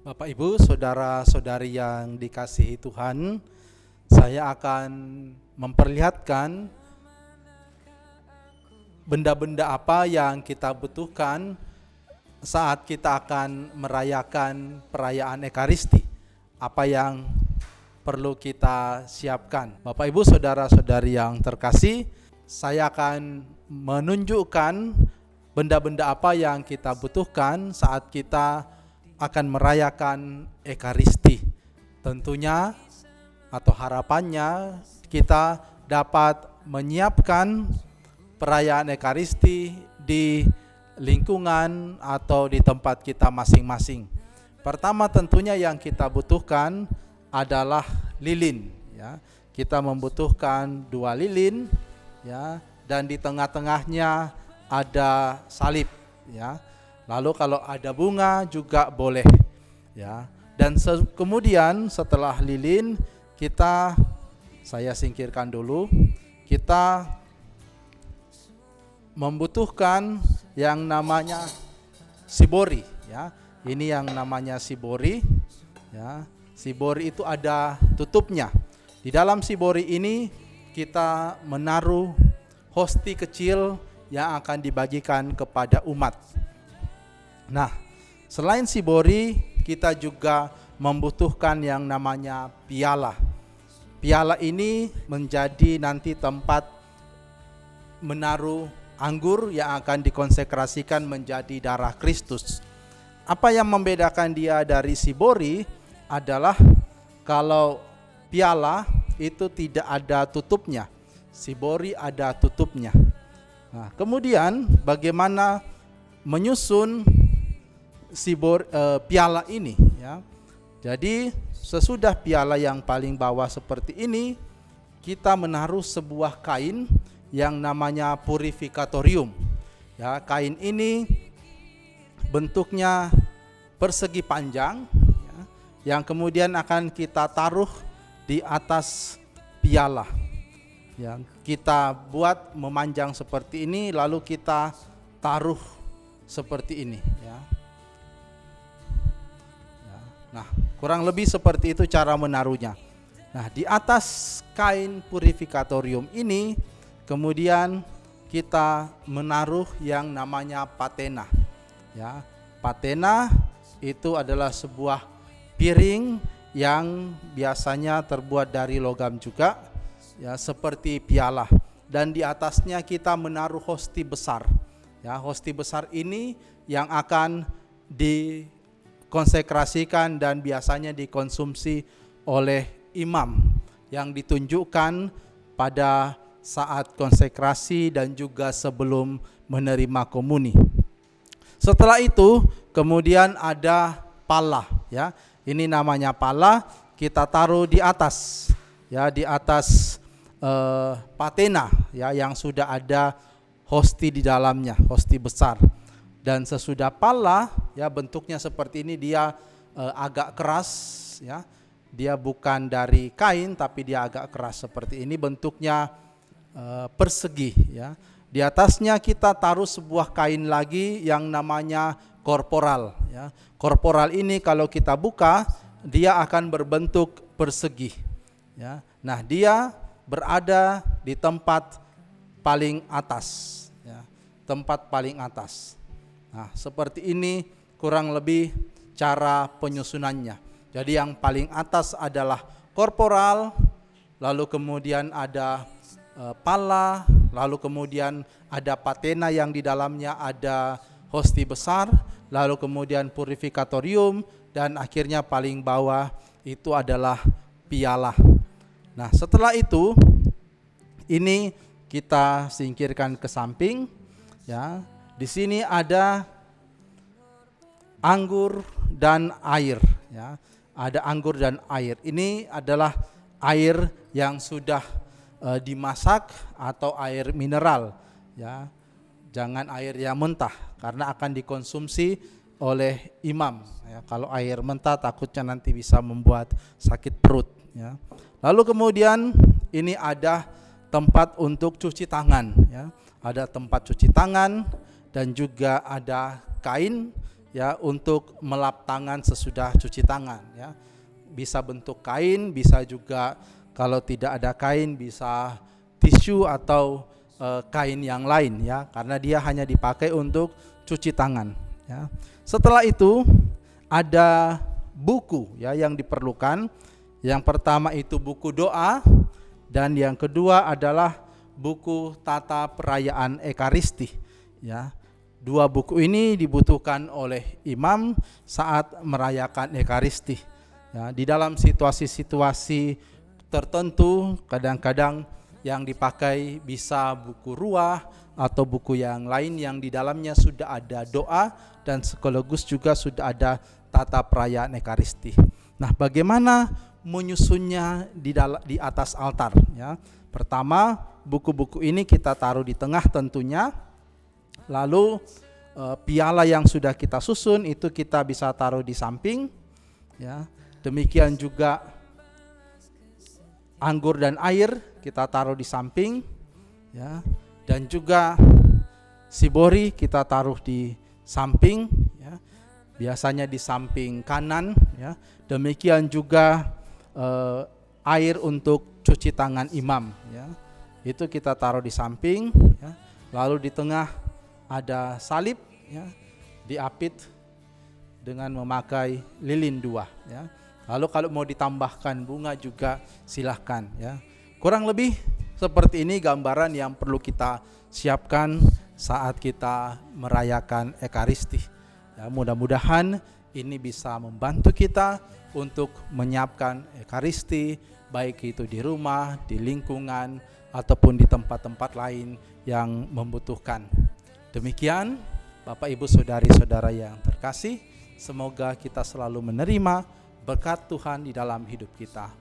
Bapak Ibu, saudara-saudari yang dikasihi Tuhan, saya akan memperlihatkan benda-benda apa yang kita butuhkan saat kita akan merayakan perayaan Ekaristi. Apa yang perlu kita siapkan. Bapak Ibu, saudara-saudari yang terkasih, saya akan menunjukkan benda-benda apa yang kita butuhkan saat kita akan merayakan Ekaristi. Tentunya atau harapannya kita dapat menyiapkan perayaan Ekaristi di lingkungan atau di tempat kita masing-masing. Pertama tentunya yang kita butuhkan adalah lilin, ya. Kita membutuhkan 2 lilin, ya, dan di tengah-tengahnya ada salib, ya. Lalu kalau ada bunga juga boleh, ya. Dan kemudian setelah lilin saya singkirkan dulu. Kita membutuhkan yang namanya sibori, ya. Ini yang namanya sibori, ya. Sibori itu ada tutupnya. Di dalam sibori ini kita menaruh hosti kecil yang akan dibagikan kepada umat. Nah, selain sibori, kita juga membutuhkan yang namanya piala. Piala ini menjadi nanti tempat menaruh anggur yang akan dikonsekrasikan menjadi darah Kristus. Apa yang membedakan dia dari sibori adalah kalau piala itu tidak ada tutupnya, sibori ada tutupnya. Nah, kemudian bagaimana menyusun piala ini, ya. Jadi sesudah piala yang paling bawah seperti ini, kita menaruh sebuah kain yang namanya purifikatorium, ya. Kain ini bentuknya persegi panjang, ya, yang kemudian akan kita taruh di atas piala, ya. Kita buat memanjang seperti ini, lalu kita taruh seperti ini, ya. Nah, kurang lebih seperti itu cara menaruhnya. Nah, di atas kain purifikatorium ini kemudian kita menaruh yang namanya patena, ya. Patena itu adalah sebuah piring yang biasanya terbuat dari logam juga, ya, seperti piala. Dan di atasnya kita menaruh hosti besar, ya. Hosti besar ini yang akan konsekrasikan dan biasanya dikonsumsi oleh imam yang ditunjukkan pada saat konsekrasi dan juga sebelum menerima komuni. Setelah itu kemudian ada pala, ya. Ini namanya pala, kita taruh di atas, ya, di atas patena, ya, yang sudah ada hosti di dalamnya, hosti besar. Dan sesudah pala, ya, bentuknya seperti ini, dia agak keras, ya. Dia bukan dari kain tapi dia agak keras seperti ini, bentuknya persegi, ya. Di atasnya kita taruh sebuah kain lagi yang namanya korporal, ya. Korporal ini kalau kita buka dia akan berbentuk persegi, ya. Nah, dia berada di tempat paling atas, ya. Tempat paling atas. Nah, seperti ini kurang lebih cara penyusunannya. Jadi yang paling atas adalah korporal, lalu kemudian ada pala, lalu kemudian ada patena yang di dalamnya ada hosti besar, lalu kemudian purifikatorium, dan akhirnya paling bawah itu adalah piala. Nah, setelah itu ini kita singkirkan ke samping, ya. Di sini ada anggur dan air, ya. Ada anggur dan air. Ini adalah air yang sudah dimasak atau air mineral, ya. Jangan air yang mentah karena akan dikonsumsi oleh imam, ya. Kalau air mentah takutnya nanti bisa membuat sakit perut, ya. Lalu kemudian ini ada tempat untuk cuci tangan, ya. Ada tempat cuci tangan dan juga ada kain ya untuk melap tangan sesudah cuci tangan ya. Bisa bentuk kain, bisa juga kalau tidak ada kain bisa tisu atau kain yang lain ya, karena dia hanya dipakai untuk cuci tangan ya. Setelah itu ada buku ya yang diperlukan. Yang pertama itu buku doa, dan yang kedua adalah buku tata perayaan Ekaristi ya. Dua buku ini dibutuhkan oleh imam saat merayakan Ekaristi ya. Di dalam situasi-situasi tertentu kadang-kadang yang dipakai bisa buku ruah atau buku yang lain yang di dalamnya sudah ada doa dan sekaligus juga sudah ada tata perayaan Ekaristi. Nah, bagaimana menyusunnya di atas altar ya? Pertama, buku-buku ini kita taruh di tengah tentunya. Lalu piala yang sudah kita susun itu kita bisa taruh di samping ya. Demikian juga anggur dan air kita taruh di samping ya. Dan juga sibori kita taruh di samping ya. Biasanya di samping kanan ya. Demikian juga air untuk cuci tangan imam ya. Itu kita taruh di samping ya. Lalu di tengah ada salib ya, diapit dengan memakai lilin 2 ya. Lalu kalau mau ditambahkan bunga juga silahkan ya. Kurang lebih seperti ini gambaran yang perlu kita siapkan saat kita merayakan Ekaristi ya. Mudah-mudahan ini bisa membantu kita untuk menyiapkan Ekaristi, baik itu di rumah, di lingkungan, ataupun di tempat-tempat lain yang membutuhkan. Demikian Bapak Ibu Saudari-saudara yang terkasih, semoga kita selalu menerima berkat Tuhan di dalam hidup kita.